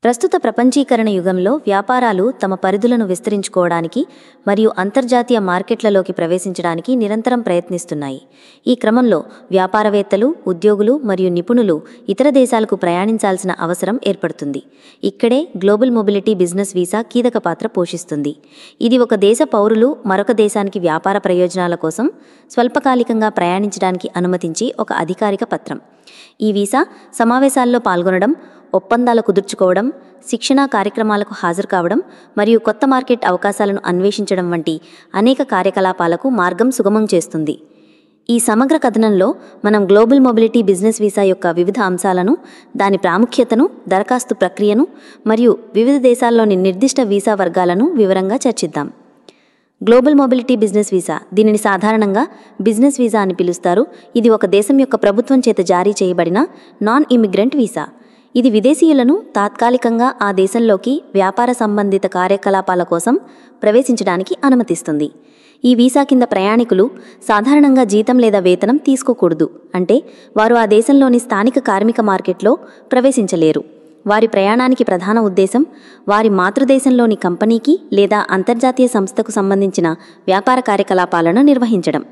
ప్రస్తుత ప్రపంచీకరణ యుగంలో వ్యాపారాలు తమ పరిధులను విస్తరించుకోవడానికి మరియు అంతర్జాతీయ మార్కెట్లలోకి ప్రవేశించడానికి నిరంతరం ప్రయత్నిస్తున్నాయి. ఈ క్రమంలో వ్యాపారవేత్తలు, ఉద్యోగులు మరియు నిపుణులు ఇతర దేశాలకు ప్రయాణించాల్సిన అవసరం ఏర్పడుతుంది. ఇక్కడే గ్లోబల్ మొబిలిటీ బిజినెస్ వీసా కీలక పాత్ర పోషిస్తుంది. ఇది ఒక దేశ పౌరులు మరొక దేశానికి వ్యాపార ప్రయోజనాల కోసం స్వల్పకాలికంగా ప్రయాణించడానికి అనుమతించే ఒక అధికారిక పత్రం. ఈ వీసా సమావేశాల్లో పాల్గొనడం, ఒప్పందాలు కుదుర్చుకోవడం, శిక్షణా కార్యక్రమాలకు హాజరు కావడం మరియు కొత్త మార్కెట్ అవకాశాలను అన్వేషించడం వంటి అనేక కార్యకలాపాలకు మార్గం సుగమం చేస్తుంది. ఈ సమగ్ర కథనంలో మనం గ్లోబల్ మొబిలిటీ బిజినెస్ వీసా యొక్క వివిధ అంశాలను, దాని ప్రాముఖ్యతను, దరఖాస్తు ప్రక్రియను మరియు వివిధ దేశాల్లోని నిర్దిష్ట వీసా వర్గాలను వివరంగా చర్చిద్దాం. గ్లోబల్ మొబిలిటీ బిజినెస్ వీసా, దీనిని సాధారణంగా బిజినెస్ వీసా అని పిలుస్తారు. ఇది ఒక దేశం యొక్క ప్రభుత్వం చేత జారీ చేయబడిన నాన్ ఇమిగ్రెంట్ వీసా. ఇది విదేశీయులను తాత్కాలికంగా ఆ దేశంలోకి వ్యాపార సంబంధిత కార్యకలాపాల కోసం ప్రవేశించడానికి అనుమతిస్తుంది. ఈ వీసా కింద ప్రయాణికులు సాధారణంగా జీతం లేదా వేతనం తీసుకోకూడదు. అంటే వారు ఆ దేశంలోని స్థానిక కార్మిక మార్కెట్లో ప్రవేశించలేరు. వారి ప్రయాణానికి ప్రధాన ఉద్దేశం వారి మాతృదేశంలోని కంపెనీకి లేదా అంతర్జాతీయ సంస్థకు సంబంధించిన వ్యాపార కార్యకలాపాలను నిర్వహించడం.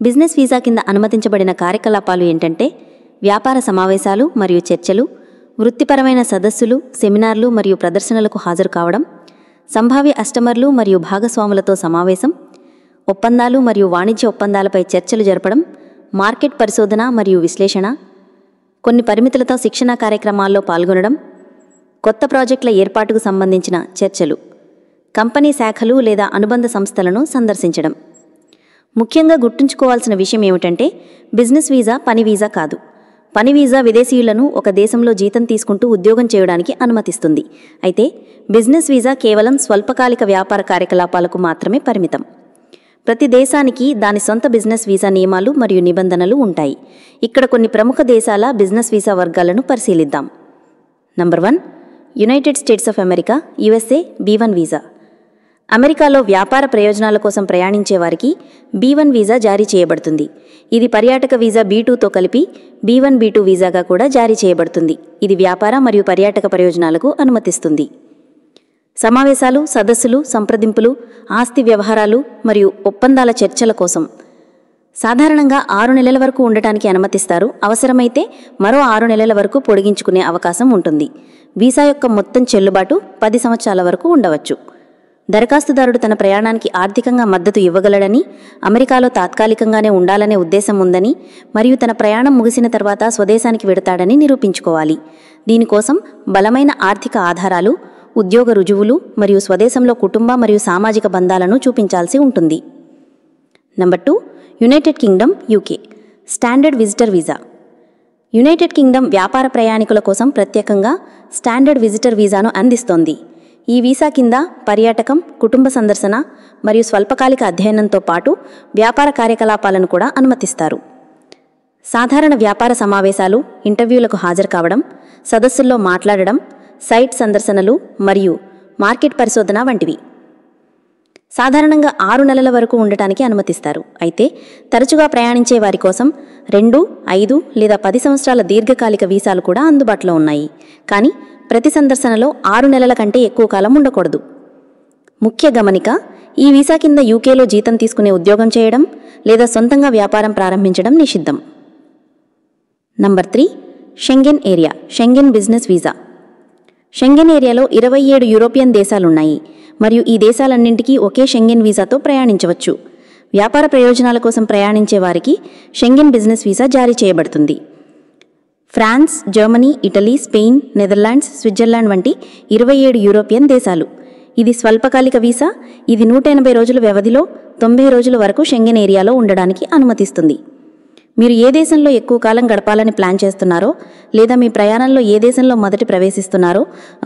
బిజినెస్ వీసా కింద అనుమతించబడిన కార్యకలాపాలు ఏంటంటే వ్యాపార సమావేశాలు మరియు చర్చలు, వృత్తిపరమైన సదస్సులు, సెమినార్లు మరియు ప్రదర్శనలకు హాజరు కావడం, సంభావ్య కస్టమర్లు మరియు భాగస్వాములతో సమావేశం, ఒప్పందాలు మరియు వాణిజ్య ఒప్పందాలపై చర్చలు జరపడం, మార్కెట్ పరిశోధన మరియు విశ్లేషణ, కొన్ని పరిమితులతో శిక్షణా కార్యక్రమాల్లో పాల్గొనడం, కొత్త ప్రాజెక్టుల ఏర్పాటుకు సంబంధించిన చర్చలు, కంపెనీ శాఖలు లేదా అనుబంధ సంస్థలను సందర్శించడం. ముఖ్యంగా గుర్తుంచుకోవాల్సిన విషయం ఏమిటంటే బిజినెస్ వీసా పని వీసా కాదు. పని వీసా విదేశీయులను ఒక దేశంలో జీతం తీసుకుంటూ ఉద్యోగం చేయడానికి అనుమతిస్తుంది. అయితే బిజినెస్ వీసా కేవలం స్వల్పకాలిక వ్యాపార కార్యకలాపాలకు మాత్రమే పరిమితం. ప్రతి దేశానికి దాని సొంత బిజినెస్ వీసా నియమాలు మరియు నిబంధనలు ఉంటాయి. ఇక్కడ కొన్ని ప్రముఖ దేశాల బిజినెస్ వీసా వర్గాలను పరిశీలిద్దాం. Number 1, United states of America USA B1 visa. అమెరికాలో వ్యాపార ప్రయోజనాల కోసం ప్రయాణించే వారికి B1 వీసా జారీ చేయబడుతుంది. ఇది పర్యాటక వీసా B2తో కలిపి B1 B2 వీసాగా కూడా జారీ చేయబడుతుంది. ఇది వ్యాపార మరియు పర్యాటక ప్రయోజనాలకు అనుమతిస్తుంది. సమావేశాలు, సదస్సులు, సంప్రదింపులు, ఆస్తి వ్యవహారాలు మరియు ఒప్పందాల చర్చల కోసం సాధారణంగా 6 నెలల వరకు ఉండటానికి అనుమతిస్తారు. అవసరమైతే మరో 6 నెలల వరకు పొడిగించుకునే అవకాశం ఉంటుంది. వీసా యొక్క మొత్తం చెల్లుబాటు 10 సంవత్సరాల వరకు ఉండవచ్చు. దరఖాస్తుదారుడు తన ప్రయాణానికి ఆర్థికంగా మద్దతు ఇవ్వగలడని, అమెరికాలో తాత్కాలికంగానే ఉండాలనే ఉద్దేశం ఉందని మరియు తన ప్రయాణం ముగిసిన తర్వాత స్వదేశానికి వెడతాడని నిరూపించుకోవాలి. దీనికోసం బలమైన ఆర్థిక ఆధారాలు, ఉద్యోగ రుజువులు మరియు స్వదేశంలో కుటుంబ మరియు సామాజిక బంధాలను చూపించాల్సి ఉంటుంది. Number 2, United Kingdom UK standard visitor visa. United Kingdom వ్యాపార ప్రయాణికుల కోసం ప్రత్యేకంగా స్టాండర్డ్ విజిటర్ వీసాను అందిస్తోంది. ఈ వీసా కింద పర్యాటకం, కుటుంబ సందర్శన మరియు స్వల్పకాలిక అధ్యయనంతో పాటు వ్యాపార కార్యకలాపాలను కూడా అనుమతిస్తారు. సాధారణ వ్యాపార సమావేశాలు, ఇంటర్వ్యూలకు హాజరు కావడం, సదస్సుల్లో మాట్లాడడం, సైట్ సందర్శనలు మరియు మార్కెట్ పరిశోధన వంటివి. సాధారణంగా 6 నెలల వరకు ఉండటానికి అనుమతిస్తారు. అయితే తరచుగా ప్రయాణించే వారి కోసం 2, 5 లేదా 10 సంవత్సరాల దీర్ఘకాలిక వీసాలు కూడా అందుబాటులో ఉన్నాయి. కానీ ప్రతి సందర్శనలో 6 నెలల కంటే ఎక్కువ కాలం ఉండకూడదు. ముఖ్య గమనిక: ఈ వీసా కింద UKలో జీతం తీసుకునే ఉద్యోగం చేయడం లేదా సొంతంగా వ్యాపారం ప్రారంభించడం నిషిద్ధం. Number 3, Schengen area Schengen business visa. Schengen ఏరియాలో 27 యూరోపియన్ దేశాలున్నాయి మరియు ఈ దేశాలన్నింటికీ ఒకే షెంగెన్ వీసాతో ప్రయాణించవచ్చు. వ్యాపార ప్రయోజనాల కోసం ప్రయాణించే వారికి షెంగెన్ బిజినెస్ వీసా జారీ చేయబడుతుంది. France, Germany, Italy, Spain, Netherlands, Switzerland వంటి 27 యూరోపియన్ దేశాలు. ఇది స్వల్పకాలిక వీసా. ఇది 180 రోజుల వ్యవధిలో 90 రోజుల వరకు షెంగెన్ ఏరియాలో ఉండడానికి అనుమతిస్తుంది. మీరు ఏ దేశంలో ఎక్కువ కాలం గడపాలని ప్లాన్ చేస్తున్నారో లేదా మీ ప్రయాణంలో ఏ దేశంలో మొదటి ప్రవేశిస్తున్నారో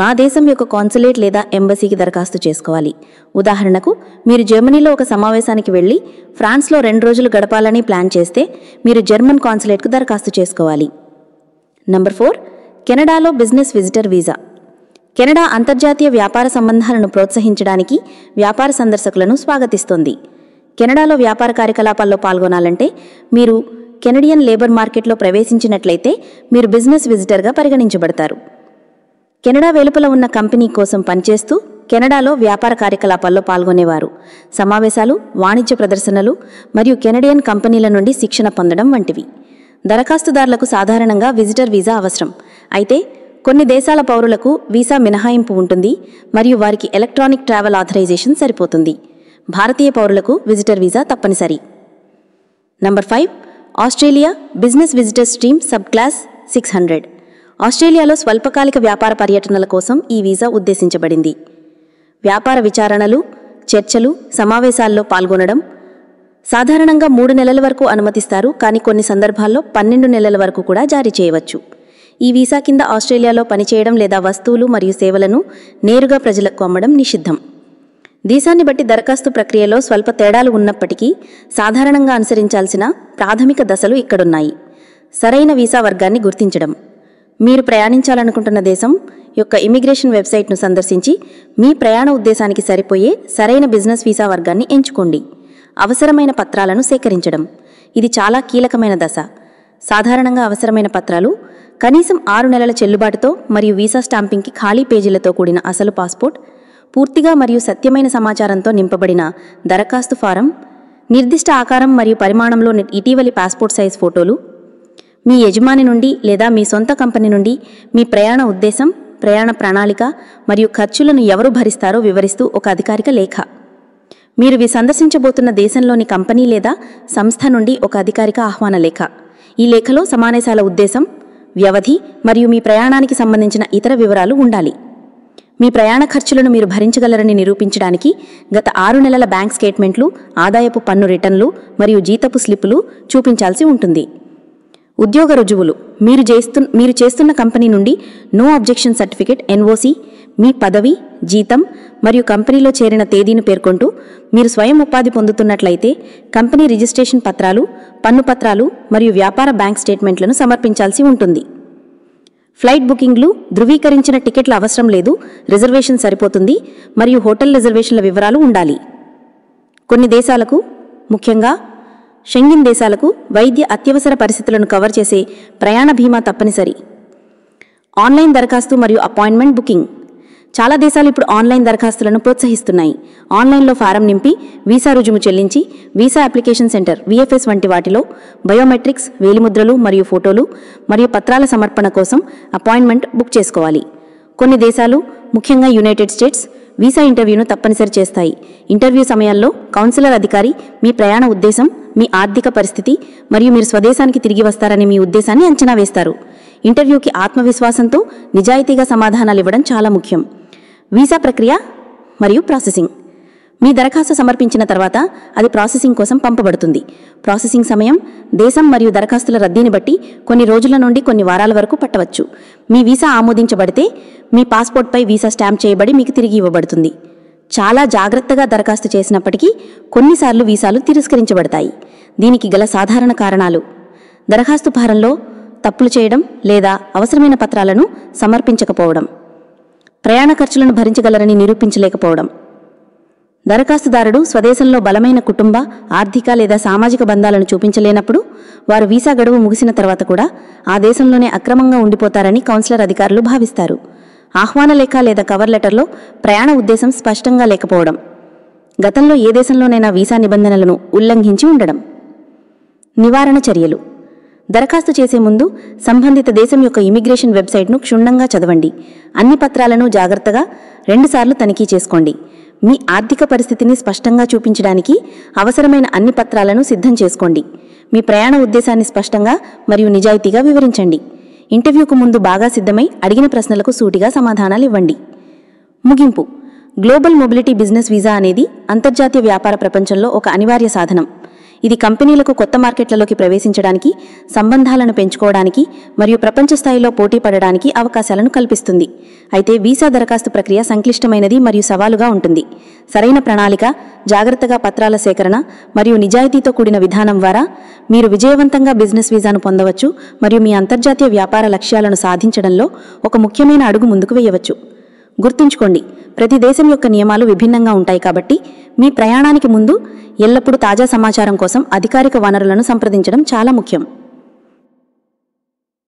ఆ దేశం యొక్క కాన్సులేట్ లేదా ఎంబసీకి దరఖాస్తు చేసుకోవాలి. ఉదాహరణకు, మీరు జర్మనీలో ఒక సమావేశానికి వెళ్ళి ఫ్రాన్స్లో 2 రోజులు గడపాలని ప్లాన్ చేస్తే మీరు జర్మన్ కాన్సులేట్కు దరఖాస్తు చేసుకోవాలి. నంబర్ 4, కెనడాలో బిజినెస్ విజిటర్ వీసా. కెనడా అంతర్జాతీయ వ్యాపార సంబంధాలను ప్రోత్సహించడానికి వ్యాపార సందర్శకులను స్వాగతిస్తోంది. కెనడాలో వ్యాపార కార్యకలాపాల్లో పాల్గొనాలంటే మీరు కెనడియన్ లేబర్ మార్కెట్లో ప్రవేశించినట్లయితే మీరు బిజినెస్ విజిటర్గా పరిగణించబడతారు. కెనడా వెలుపల ఉన్న కంపెనీ కోసం పనిచేస్తూ కెనడాలో వ్యాపార కార్యకలాపాల్లో పాల్గొనేవారు. సమావేశాలు, వాణిజ్య ప్రదర్శనలు మరియు కెనడియన్ కంపెనీల నుండి శిక్షణ పొందడం వంటివి. దరఖాస్తుదారులకు సాధారణంగా విజిటర్ వీసా అవసరం. అయితే కొన్ని దేశాల పౌరులకు వీసా మినహాయింపు ఉంటుంది మరియు వారికి ఎలక్ట్రానిక్ ట్రావెల్ ఆథరైజేషన్ సరిపోతుంది. భారతీయ పౌరులకు విజిటర్ వీసా తప్పనిసరి. Number 5. Australia business visitor stream sub class 600. ఆస్ట్రేలియాలో స్వల్పకాలిక వ్యాపార పర్యటనల కోసం ఈ వీసా ఉద్దేశించబడింది. వ్యాపార విచారణలు, చర్చలు, సమావేశాల్లో పాల్గొనడం సాధారణంగా 3 నెలల వరకు అనుమతిస్తారు, కానీ కొన్ని సందర్భాల్లో 12 నెలల వరకు కూడా జారీ చేయవచ్చు. ఈ వీసా కింద ఆస్ట్రేలియాలో పనిచేయడం లేదా వస్తువులు మరియు సేవలను నేరుగా ప్రజలకు అమ్మడం నిషిద్ధం. దేశాన్ని బట్టి దరఖాస్తు ప్రక్రియలో స్వల్ప తేడాలు ఉన్నప్పటికీ సాధారణంగా అనుసరించాల్సిన ప్రాథమిక దశలు ఇక్కడున్నాయి. సరైన వీసా వర్గాన్ని గుర్తించడం. మీరు ప్రయాణించాలనుకుంటున్న దేశం యొక్క ఇమిగ్రేషన్ వెబ్సైట్ను సందర్శించి మీ ప్రయాణ ఉద్దేశానికి సరిపోయే సరైన బిజినెస్ వీసా వర్గాన్ని ఎంచుకోండి. అవసరమైన పత్రాలను సేకరించడం. ఇది చాలా కీలకమైన దశ. సాధారణంగా అవసరమైన పత్రాలు కనీసం 6 నెలల చెల్లుబాటుతో మరియు వీసా స్టాంపింగ్కి ఖాళీ పేజీలతో కూడిన అసలు పాస్పోర్ట్, పూర్తిగా మరియు సత్యమైన సమాచారంతో నింపబడిన దరఖాస్తు ఫారం, నిర్దిష్ట ఆకారం మరియు పరిమాణంలో ఇటీవలి పాస్పోర్ట్ సైజ్ ఫోటోలు, మీ యజమాని నుండి లేదా మీ సొంత కంపెనీ నుండి మీ ప్రయాణ ఉద్దేశం, ప్రయాణ ప్రణాళిక మరియు ఖర్చులను ఎవరు భరిస్తారో వివరిస్తూ ఒక అధికారిక లేఖ. మీరు సందర్శించబోతున్న దేశంలోని కంపెనీ లేదా సంస్థ నుండి ఒక అధికారిక ఆహ్వాన లేఖ. ఈ లేఖలో సమావేశాల ఉద్దేశం, వ్యవధి మరియు మీ ప్రయాణానికి సంబంధించిన ఇతర వివరాలు ఉండాలి. మీ ప్రయాణ ఖర్చులను మీరు భరించగలరని నిరూపించడానికి గత 6 నెలల బ్యాంక్ స్టేట్మెంట్లు, ఆదాయపు పన్ను రిటర్న్లు మరియు జీతపు స్లిప్పులు చూపించాల్సి ఉంటుంది. ఉద్యోగ రుజువులు. మీరు చేస్తున్న కంపెనీ నుండి నో అబ్జెక్షన్ సర్టిఫికేట్ NOC, మీ పదవి, జీతం మరియు కంపెనీలో చేరిన తేదీని పేర్కొంటూ మీరు స్వయం ఉపాధి పొందుతున్నట్లయితే కంపెనీ రిజిస్ట్రేషన్ పత్రాలు, పన్ను పత్రాలు మరియు వ్యాపార బ్యాంక్ స్టేట్మెంట్లను సమర్పించాల్సి ఉంటుంది. ఫ్లైట్ బుకింగ్లు. ధృవీకరించిన టికెట్ల అవసరం లేదు, రిజర్వేషన్ సరిపోతుంది మరియు హోటల్ రిజర్వేషన్ల వివరాలు ఉండాలి. కొన్ని దేశాలకు, ముఖ్యంగా షెంగెన్ దేశాలకు వైద్య అత్యవసర పరిస్థితులను కవర్ చేసే ప్రయాణ బీమా తప్పనిసరి. ఆన్లైన్ దరఖాస్తు మరియు అపాయింట్మెంట్ బుకింగ్. చాలా దేశాలు ఇప్పుడు ఆన్లైన్ దరఖాస్తులను ప్రోత్సహిస్తున్నాయి. ఆన్లైన్లో ఫారం నింపి వీసా రుజుము చెల్లించి వీసా అప్లికేషన్ సెంటర్ VFS వంటి వాటిలో బయోమెట్రిక్స్, వేలిముద్రలు మరియు ఫోటోలు మరియు పత్రాల సమర్పణ కోసం అపాయింట్మెంట్ బుక్ చేసుకోవాలి. కొన్ని దేశాలు, ముఖ్యంగా యునైటెడ్ స్టేట్స్, వీసా ఇంటర్వ్యూను తప్పనిసరి చేస్తాయి. ఇంటర్వ్యూ సమయంలో కౌన్సిలర్ అధికారి మీ ప్రయాణ ఉద్దేశం, మీ ఆర్థిక పరిస్థితి మరియు మీరు స్వదేశానికి తిరిగి వస్తారని మీ ఉద్దేశాన్ని అంచనా వేస్తారు. ఇంటర్వ్యూకి ఆత్మవిశ్వాసంతో నిజాయితీగా సమాధానాలు ఇవ్వడం చాలా ముఖ్యం. వీసా ప్రక్రియ మరియు ప్రాసెసింగ్. మీ దరఖాస్తు సమర్పించిన తర్వాత అది ప్రాసెసింగ్ కోసం పంపబడుతుంది. ప్రాసెసింగ్ సమయం దేశం మరియు దరఖాస్తుల రద్దీని బట్టి కొన్ని రోజుల నుండి కొన్ని వారాల వరకు పట్టవచ్చు. మీ వీసా ఆమోదించబడితే మీ పాస్పోర్ట్పై వీసా స్టాంప్ చేయబడి మీకు తిరిగి ఇవ్వబడుతుంది. చాలా జాగ్రత్తగా దరఖాస్తు చేసినప్పటికీ కొన్నిసార్లు వీసాలు తిరస్కరించబడతాయి. దీనికి గల సాధారణ కారణాలు: దరఖాస్తు భారంలో తప్పులు చేయడం లేదా అవసరమైన పత్రాలను సమర్పించకపోవడం, ప్రయాణ ఖర్చులను భరించగలరని నిరూపించలేకపోవడం, దరఖాస్తుదారుడు స్వదేశంలో బలమైన కుటుంబ, ఆర్థిక లేదా సామాజిక బంధాలను చూపించలేనప్పుడు వారు వీసా గడువు ముగిసిన తర్వాత కూడా ఆ దేశంలోనే అక్రమంగా ఉండిపోతారని కౌన్సిలర్ అధికారులు భావిస్తారు. ఆహ్వాన లేఖ లేదా కవర్ లెటర్లో ప్రయాణ ఉద్దేశం స్పష్టంగా లేకపోవడం, గతంలో ఏ దేశంలోనైనా వీసా నిబంధనలను ఉల్లంఘించి ఉండడం. నివారణ చర్యలు. దరఖాస్తు చేసే ముందు సంబంధిత దేశం యొక్క ఇమిగ్రేషన్ వెబ్సైట్ను క్షుణ్ణంగా చదవండి. అన్ని పత్రాలను జాగ్రత్తగా 2 సార్లు తనిఖీ చేసుకోండి. మీ ఆర్థిక పరిస్థితిని స్పష్టంగా చూపించడానికి అవసరమైన అన్ని పత్రాలను సిద్ధం చేసుకోండి. మీ ప్రయాణ ఉద్దేశాన్ని స్పష్టంగా మరియు నిజాయితీగా వివరించండి. ఇంటర్వ్యూకు ముందు బాగా సిద్ధమై అడిగిన ప్రశ్నలకు సూటిగా సమాధానాలు ఇవ్వండి. ముగింపు. గ్లోబల్ మొబిలిటీ బిజినెస్ వీసా అనేది అంతర్జాతీయ వ్యాపార ప్రపంచంలో ఒక అనివార్య సాధనం. ఇది కంపెనీలకు కొత్త మార్కెట్లలోకి ప్రవేశించడానికి, సంబంధాలను పెంచుకోవడానికి మరియు ప్రపంచ స్థాయిలో పోటీ పడడానికి అవకాశాలను కల్పిస్తుంది. అయితే వీసా దరఖాస్తు ప్రక్రియ సంక్లిష్టమైనది మరియు సవాలుగా ఉంటుంది. సరైన ప్రణాళిక, జాగ్రత్తగా పత్రాల సేకరణ మరియు నిజాయితీతో కూడిన విధానం ద్వారా మీరు విజయవంతంగా బిజినెస్ వీసాను పొందవచ్చు మరియు మీ అంతర్జాతీయ వ్యాపార లక్ష్యాలను సాధించడంలో ఒక ముఖ్యమైన అడుగు ముందుకు వేయవచ్చు. గుర్తుంచుకోండి, ప్రతి దేశం యొక్క నియమాలు విభిన్నంగా ఉంటాయి కాబట్టి మీ ప్రయాణానికి ముందు ఎల్లప్పుడూ తాజా సమాచారం కోసం అధికారిక వనరులను సంప్రదించడం చాలా ముఖ్యం.